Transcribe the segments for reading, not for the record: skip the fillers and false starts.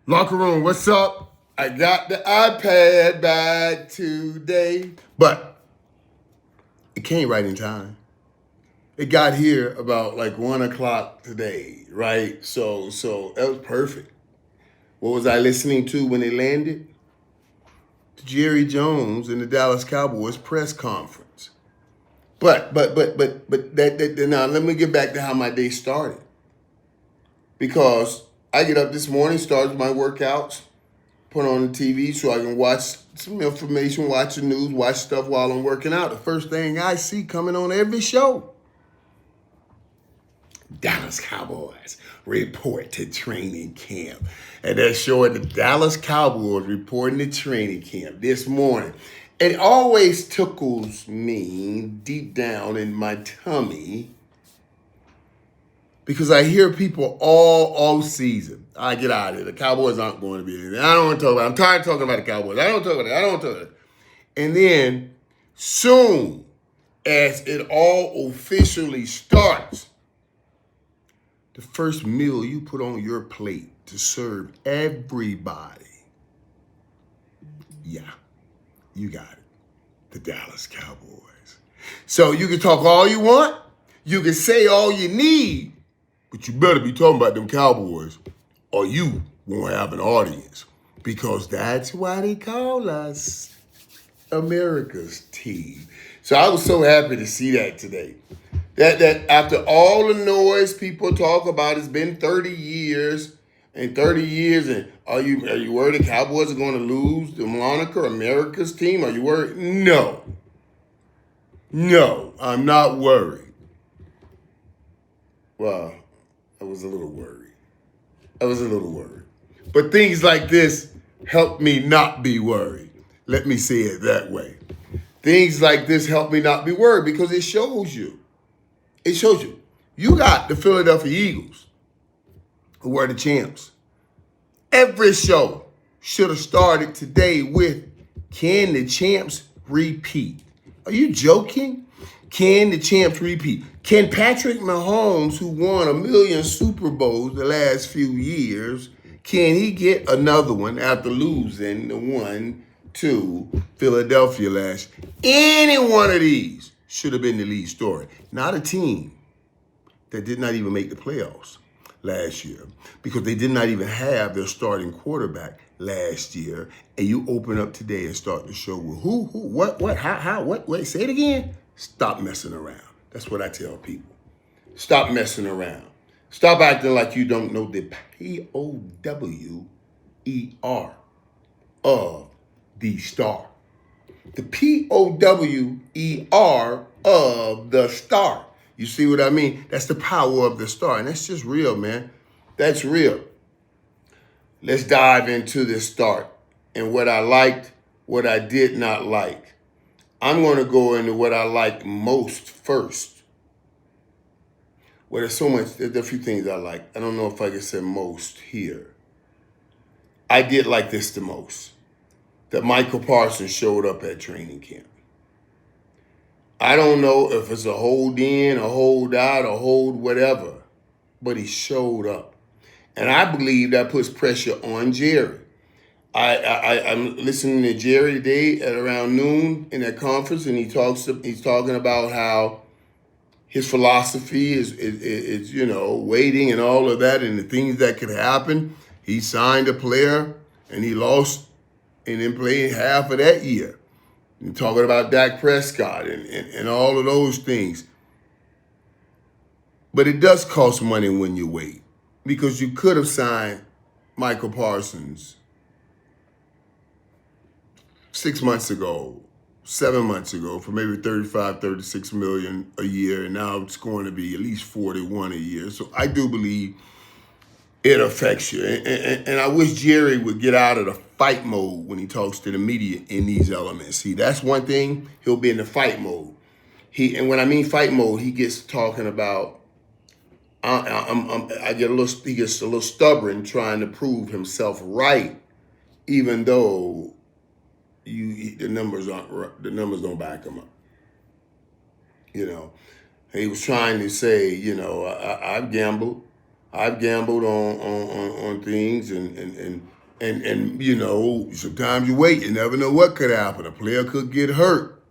Locker room, what's up? I got the iPad back today, but it came right in time. It got here about like 1 o'clock today, right? So that was perfect. What was I listening to when it landed? Jerry Jones and the Dallas Cowboys press conference. But now let me get back to how my day started. Because I get up this morning, start my workouts, put on the TV so I can watch some information, watch the news, watch stuff while I'm working out. The first thing I see coming on every show, Dallas Cowboys report to training camp. And they're showing the Dallas Cowboys reporting to training camp this morning. It always tickles me deep down in my tummy because I hear people all season. I get out of here. The Cowboys aren't going to be anything. I don't want to talk about it. I'm tired of talking about the Cowboys. I don't talk about it. I don't talk about it. And then soon as it all officially starts, the first meal you put on your plate to serve everybody, yeah, you got it. The Dallas Cowboys. So you can talk all you want. You can say all you need. But you better be talking about them Cowboys or you won't have an audience because that's why they call us America's team. So I was so happy to see that today. That after all the noise people talk about, it's been 30 years and 30 years, and are you worried the Cowboys are going to lose the moniker America's team? Are you worried? No, I'm not worried. Well, I was a little worried. But things like this help me not be worried. Let me say it that way. Things like this help me not be worried because it shows you. It shows you. You got the Philadelphia Eagles, who were the champs. Every show should have started today with, can the champs repeat? Are you joking? Can the champs repeat? Can Patrick Mahomes, who won 1,000,000 Super Bowls the last few years, can he get another one after losing the one to Philadelphia last year? Any one of these should have been the lead story. Not a team that did not even make the playoffs last year because they did not even have their starting quarterback last year. And you open up today and start the show with who, what, how, what, wait, say it again. Stop messing around. That's what I tell people. Stop messing around. Stop acting like you don't know the Power of the star. The Power of the star. You see what I mean? That's the power of the star. And that's just real, man. That's real. Let's dive into this start and what I liked, what I did not like. I'm going to go into what I like most first. Well, there's a few things I like. I don't know if I can say most here. I did like this the most, that Michael Parsons showed up at training camp. I don't know if it's a hold in, a hold out, a hold whatever, but he showed up. And I believe that puts pressure on Jerry. I'm listening to Jerry today at around noon in that conference, and he's talking about how his philosophy is waiting and all of that and the things that could happen. He signed a player and he lost and then played half of that year. And talking about Dak Prescott and all of those things. But it does cost money when you wait because you could have signed Michael Parsons 6 months ago, 7 months ago for maybe 35, 36 million a year. And now it's going to be at least 41 a year. So I do believe it affects you. And I wish Jerry would get out of the fight mode when he talks to the media in these elements. See, that's one thing. He'll be in the fight mode. And when I mean fight mode, he gets talking about, he gets a little stubborn trying to prove himself right, even though the numbers don't back him up. He was trying to say, I've gambled. I've gambled on things, and you know, sometimes you wait. You never know what could happen. A player could get hurt.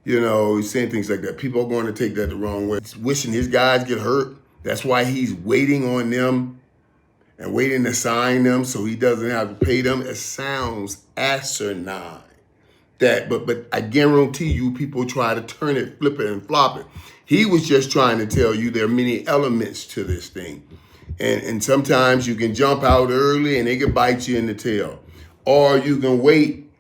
You know, he's saying things like that. People are going to take that the wrong way. He's wishing his guys get hurt. That's why he's waiting on them and waiting to sign them so he doesn't have to pay them. It sounds asinine. But I guarantee you, people try to turn it, flip it, and flop it. He was just trying to tell you there are many elements to this thing. And sometimes you can jump out early and they can bite you in the tail. Or you can wait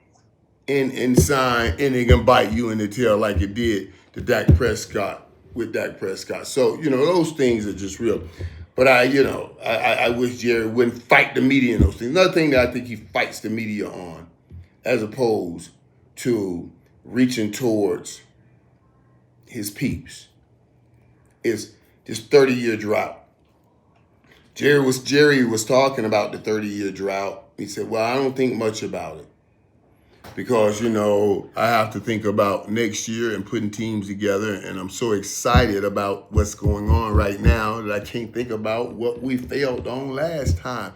and sign and they can bite you in the tail like it did to Dak Prescott with Dak Prescott. So, you know, those things are just real. But I wish Jerry wouldn't fight the media in those things. Another thing that I think he fights the media on, as opposed to reaching towards his peeps, is this 30-year drought. Jerry was talking about the 30-year drought. He said, well, I don't think much about it because, you know, I have to think about next year and putting teams together, and I'm so excited about what's going on right now that I can't think about what we failed on last time.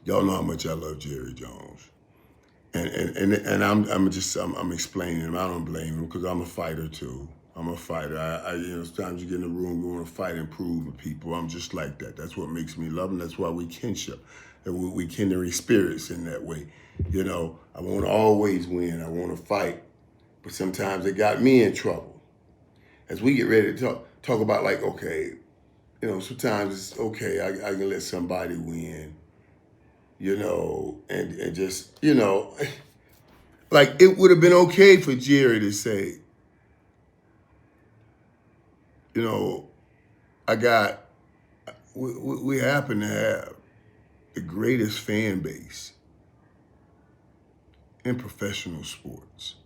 Y'all know how much I love Jerry Jones. And I'm explaining him. I don't blame him because I'm a fighter too. I'm a fighter. Sometimes you get in the room, you want to fight and prove to people. I'm just like that. That's what makes me love him. That's why we kinship. And we kindred spirits in that way. You know, I want to always win. I want to fight. But sometimes it got me in trouble. As we get ready to talk about like, okay, you know, sometimes it's okay, I can let somebody win. You know, and just, you know, like it would have been okay for Jerry to say, you know, we happen to have the greatest fan base in professional sports.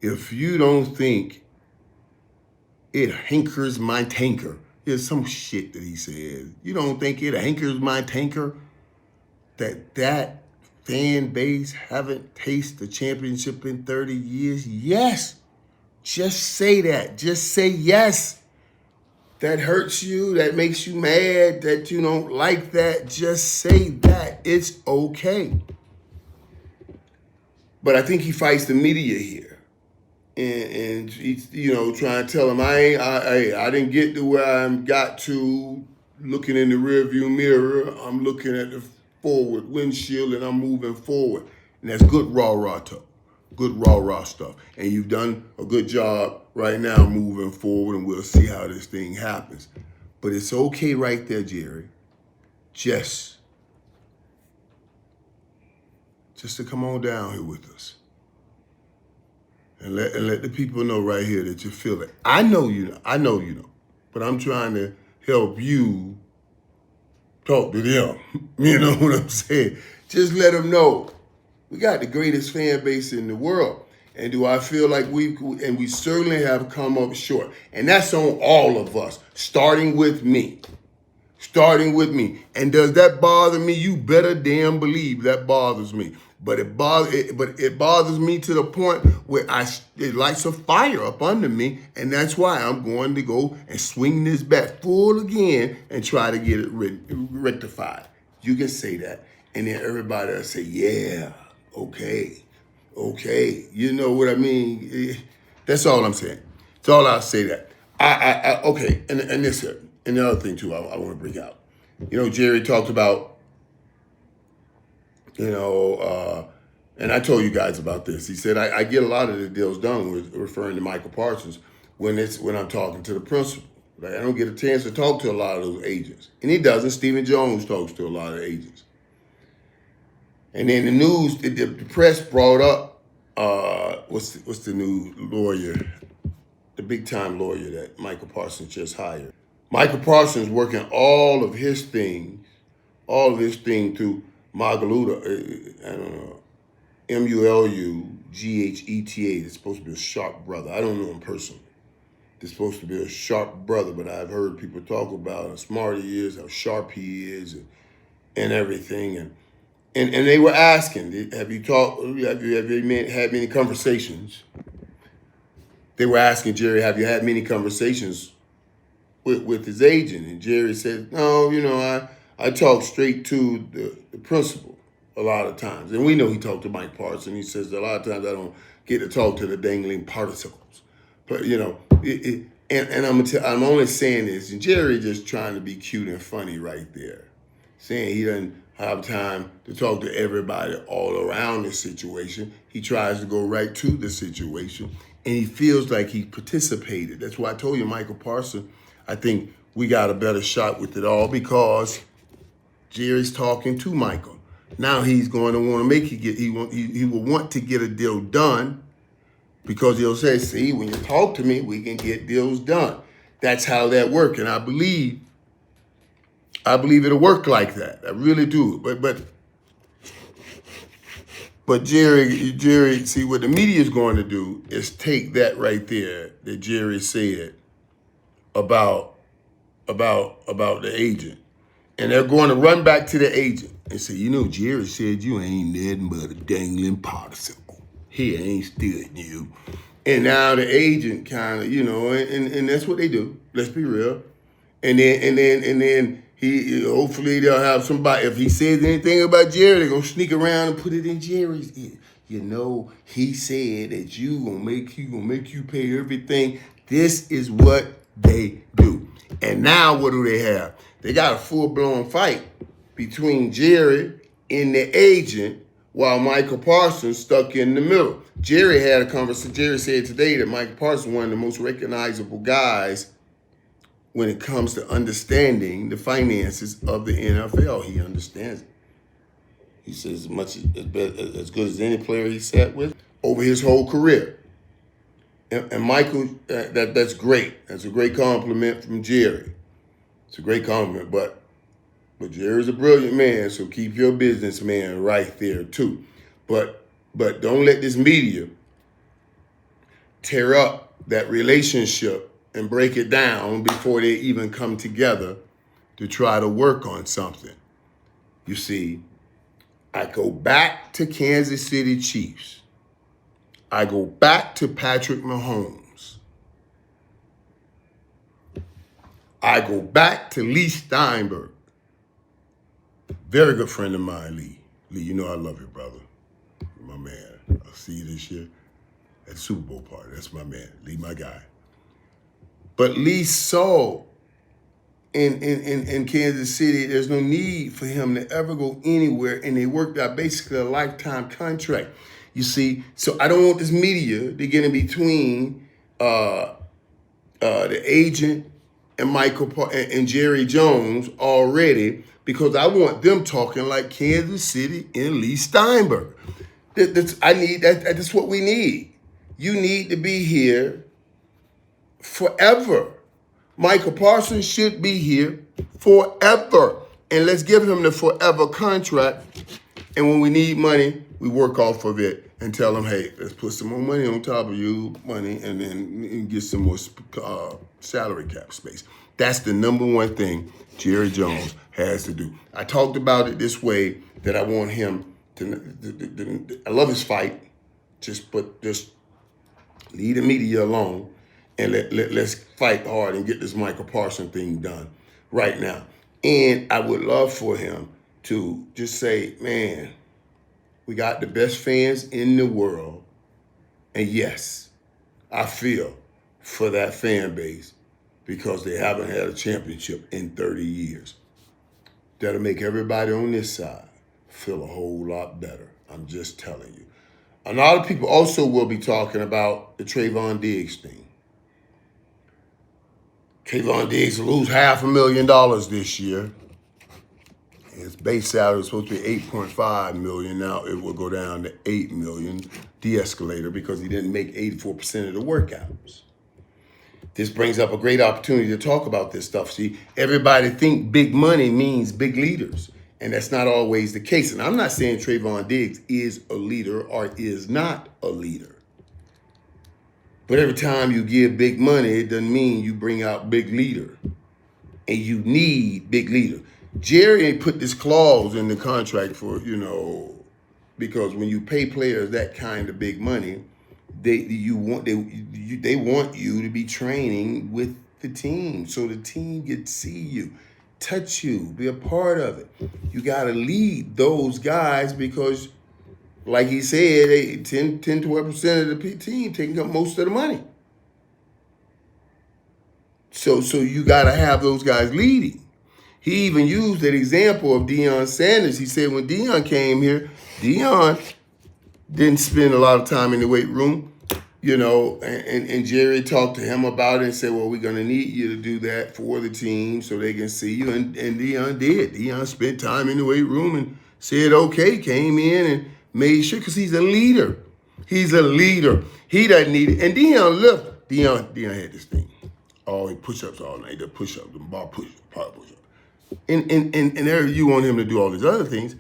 If you don't think it hankers my tanker, there's some shit that he said. You don't think it hankers my tanker that fan base haven't tasted the championship in 30 years? Yes. Just say that. Just say yes. That hurts you, that makes you mad, that you don't like that. Just say that. It's okay. But I think he fights the media here. And he's, you know, trying to tell them I didn't get to where I got to looking in the rearview mirror. I'm looking at the forward windshield and I'm moving forward. And that's good rah-rah talk. Good rah-rah stuff. And you've done a good job right now moving forward, and we'll see how this thing happens. But it's okay right there, Jerry. Just to come on down here with us. And let the people know right here that you feel it. I know you know. But I'm trying to help you talk to them. You know what I'm saying? Just let them know. We got the greatest fan base in the world. And do I feel like we certainly have come up short. And that's on all of us, starting with me. And does that bother me? You better damn believe that bothers me. But it bothers me to the point where it lights a fire up under me, and that's why I'm going to go and swing this bat full again and try to get it rectified. You can say that, and then everybody will say, yeah, okay, you know what I mean? That's all I'm saying. That's all I'll say that. Okay, and this here, and the other thing too I want to bring out. You know, Jerry talked about, you know, and I told you guys about this. He said, I get a lot of the deals done with referring to Michael Parsons when I'm talking to the principal. Like, I don't get a chance to talk to a lot of those agents. And he doesn't. Stephen Jones talks to a lot of agents. And then the news, the press brought up, what's the new lawyer, the big time lawyer that Michael Parsons just hired. Michael Parsons working all of this thing through Magaluta, I don't know, Mulugheta. It's supposed to be a sharp brother. I don't know him personally. It's supposed to be a sharp brother, but I've heard people talk about how smart he is, how sharp he is, and everything. And they were asking, have you had many conversations they were asking Jerry, have you had many conversations with his agent? And Jerry said, no, I talk straight to the principal a lot of times. And we know he talked to Mike Parson. He says a lot of times I don't get to talk to the dangling particles. But, and I'm only saying this, and Jerry just trying to be cute and funny right there, saying he doesn't have time to talk to everybody all around the situation. He tries to go right to the situation, and he feels like he participated. That's why I told you, Michael Parson, I think we got a better shot with it all because Jerry's talking to Michael. Now he's going to want to make he will want to get a deal done because he'll say, see, when you talk to me, we can get deals done. That's how that works. And I believe it'll work like that. I really do. But Jerry, see what the media is going to do is take that right there that Jerry said about the agent. And they're going to run back to the agent and say, Jerry said you ain't nothing but a dangling participle. He ain't studying you. And now the agent kind of, and that's what they do. Let's be real. And then he hopefully they'll have somebody. If he says anything about Jerry, they're gonna sneak around and put it in Jerry's ear. He said that gonna make you pay everything. This is what they do. And now what do they have? They got a full-blown fight between Jerry and the agent while Michael Parsons stuck in the middle. Jerry had a conversation. Jerry said today that Michael Parsons is one of the most recognizable guys when it comes to understanding the finances of the NFL. He understands it. He says as good as any player he sat with over his whole career. And Michael, that's great. That's a great compliment from Jerry. It's a great compliment, but Jerry's a brilliant man, so keep your businessman right there too. But don't let this media tear up that relationship and break it down before they even come together to try to work on something. You see, I go back to Kansas City Chiefs. I go back to Patrick Mahomes. I go back to Lee Steinberg. Very good friend of mine, Lee. Lee, I love you, brother. My man. I'll see you this year at the Super Bowl party. That's my man. Lee, my guy. But Lee saw in Kansas City, there's no need for him to ever go anywhere, and they worked out basically a lifetime contract. You see, so I don't want this media to get in between the agent and and Jerry Jones already, because I want them talking like Kansas City and Lee Steinberg. That's what we need. You need to be here forever. Michael Parsons should be here forever. And let's give him the forever contract. And when we need money, we work off of it and tell him, hey, let's put some more money on top of you, and then get some more salary cap space. That's the number one thing Jerry Jones has to do. I talked about it this way, that I want him to I love his fight. Just leave the media alone and let's fight hard and get this Michael Parsons thing done right now. And I would love for him to just say, man, we got the best fans in the world. And yes, I feel for that fan base because they haven't had a championship in 30 years. That'll make everybody on this side feel a whole lot better. I'm just telling you. A lot of people also will be talking about the Trayvon Diggs thing. Trayvon Diggs will lose $500,000 this year. His base salary was supposed to be $8.5 million. Now it will go down to $8 million, de-escalator, because he didn't make 84% of the workouts. This brings up a great opportunity to talk about this stuff. See, everybody think big money means big leaders, and that's not always the case. And I'm not saying Trayvon Diggs is a leader or is not a leader. But every time you give big money, it doesn't mean you bring out big leader. And you need big leader. Jerry ain't put this clause in the contract for, because when you pay players that kind of big money, They want you to be training with the team so the team can see you, touch you, be a part of it. You got to lead those guys because, like he said, 12% of the team taking up most of the money. So you got to have those guys leading. He even used that example of Deion Sanders. He said when Deion came here, Deion didn't spend a lot of time in the weight room, and Jerry talked to him about it and said, well, we're going to need you to do that for the team so they can see you. And Deion did. Deion spent time in the weight room and said, okay, came in and made sure because he's a leader. He's a leader. He doesn't need it. And Deion had this thing. Oh, he push-ups all night. The push-ups, the bar push-ups, power push-ups. And there you want him to do all these other things.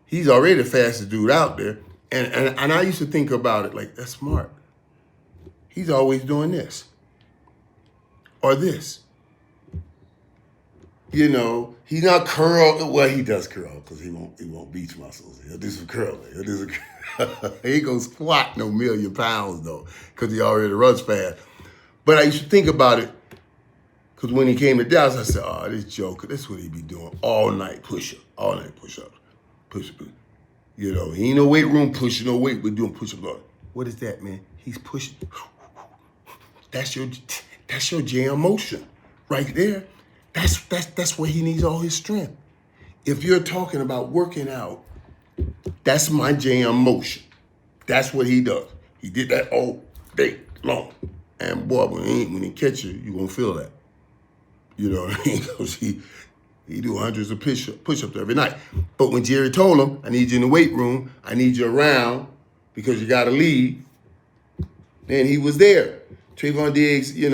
He's already the fastest dude out there. And I used to think about it like, that's smart. He's always doing this or this. He's not curl. Well, he does curl because he won't beach muscles. He'll do some curling. He ain't gonna squat no 1,000,000 pounds though because he already runs fast. But I used to think about it because when he came to Dallas, I said, oh, this joker, that's what he be doing all night push-ups, push-ups. He ain't no weight room pushing no weight, but doing push-ups. What is that, man? He's pushing. That's your jam motion right there. That's where he needs all his strength. If you're talking about working out, that's my jam motion. That's what he does. He did that all day long. And boy, when he catch you, you're gonna feel that. You know what I mean? Because he do hundreds of push-ups every night. But when Jerry told him, I need you in the weight room, I need you around because you got to lead, then he was there. Trayvon Diggs, it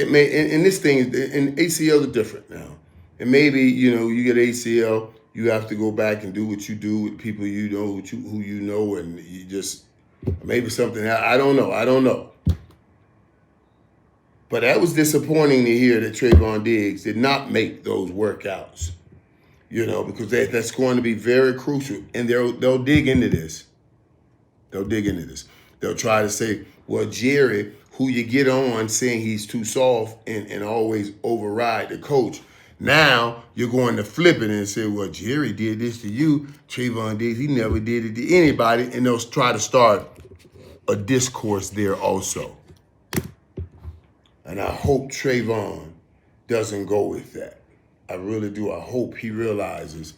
may, and this thing, and ACLs are different now. And maybe, you get ACL, you have to go back and do what you do with people you know, who you know, and you just, maybe something, I don't know. But that was disappointing to hear that Trayvon Diggs did not make those workouts, because that's going to be very crucial. And they'll dig into this. They'll try to say, well, Jerry, who you get on saying he's too soft and always override the coach. Now you're going to flip it and say, well, Jerry did this to you. Trayvon Diggs, he never did it to anybody. And they'll try to start a discourse there also. And I hope Trayvon doesn't go with that. I really do. I hope he realizes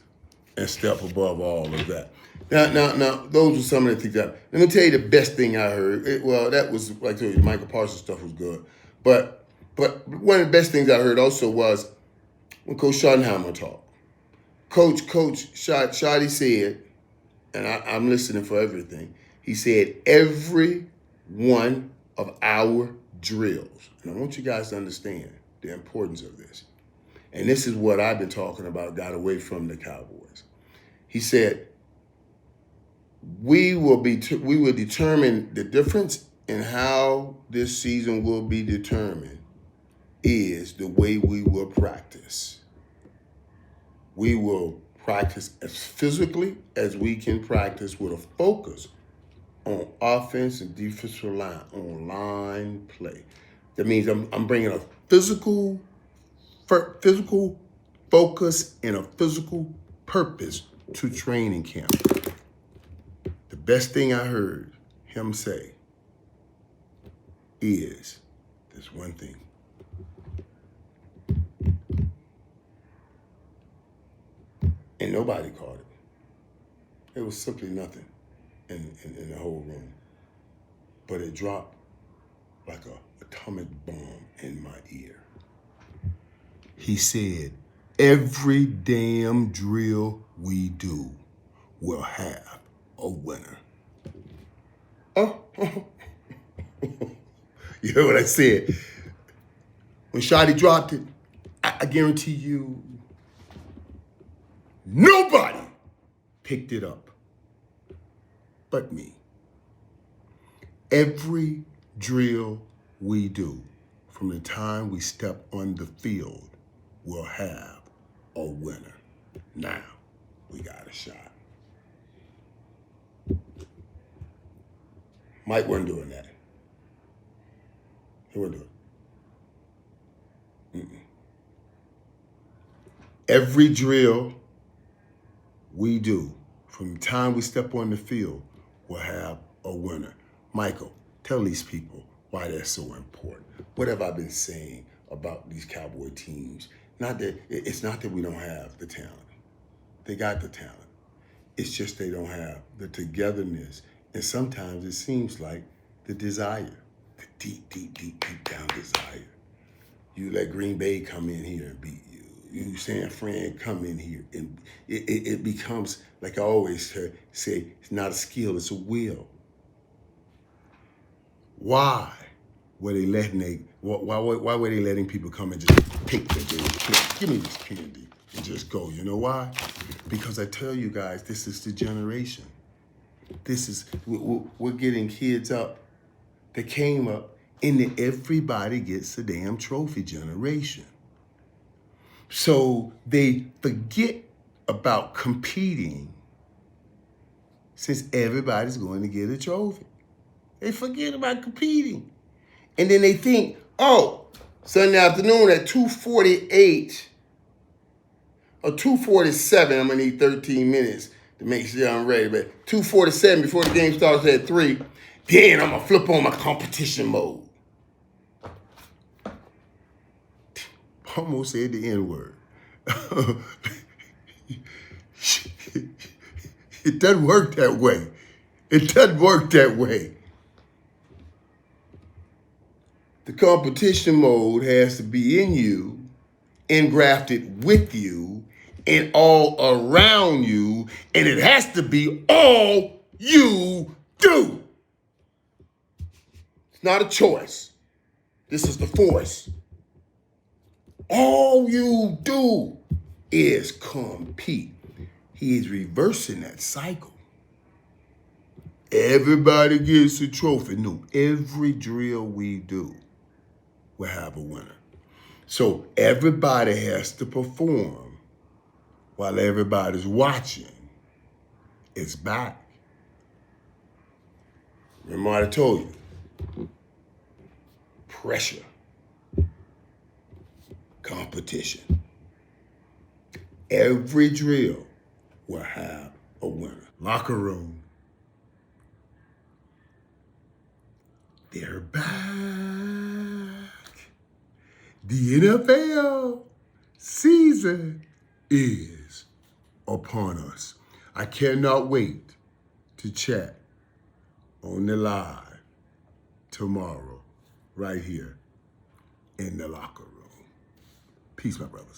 and step above all of that. Now, those are some of the things that. Let me tell you the best thing I heard. That was, like I told you, Michael Parsons stuff was good. But one of the best things I heard also was when Coach Schottenheimer talked. Coach Shotty said, and I'm listening for everything, he said, every one of our drills, and I want you guys to understand the importance of this. And this is what I've been talking about, got away from the Cowboys. He said, we will determine the difference in how this season will be determined is the way we will practice. We will practice as physically as we can practice with a focus on offense and defensive line, on line play. That means I'm bringing a physical focus and a physical purpose to training camp. The best thing I heard him say is this one thing. And nobody caught it. It was simply nothing in the whole room. But it dropped like an atomic bomb in my ear. He said, every damn drill we do will have a winner. Oh. You heard what I said? When Shotty dropped it, I guarantee you, nobody picked it up but me. Every drill we do from the time we step on the field will have a winner. Now we got a shot. Mike wasn't doing that. He wasn't doing it. Every drill we do, from the time we step on the field, will have a winner. Michael, tell these people why that's so important. What have I been saying about these Cowboy teams? It's not that we don't have the talent. They got the talent. It's just they don't have the togetherness. And sometimes it seems like the desire, the deep down desire. You let Green Bay come in here and beat you. You San Fran come in here and it becomes, like I always say, it's not a skill, it's a will. Why were they why were they letting people come and just take the candy? Give me this candy and just go. You know why? Because I tell you guys, this is the generation. We're getting kids up that came up in the everybody gets a damn trophy generation. So they forget about competing since everybody's going to get a trophy. They forget about competing. And then they think, oh, Sunday afternoon at 2:48 or 2:47, I'm going to need 13 minutes to make sure I'm ready. But 2:47 before the game starts at 3, then I'm going to flip on my competition mode. Almost said the N-word. It doesn't work that way. It doesn't work that way. The competition mode has to be in you, engrafted with you, and all around you, and it has to be all you do. It's not a choice. This is the force. All you do is compete. He is reversing that cycle. Everybody gets a trophy. No, every drill we do will have a winner. So everybody has to perform while everybody's watching. It's back. Remember what I told you. Pressure. Competition. Every drill will have a winner. Locker room. They're back. The NFL season is upon us. I cannot wait to chat on the live tomorrow, right here in the locker room. Peace, my brothers.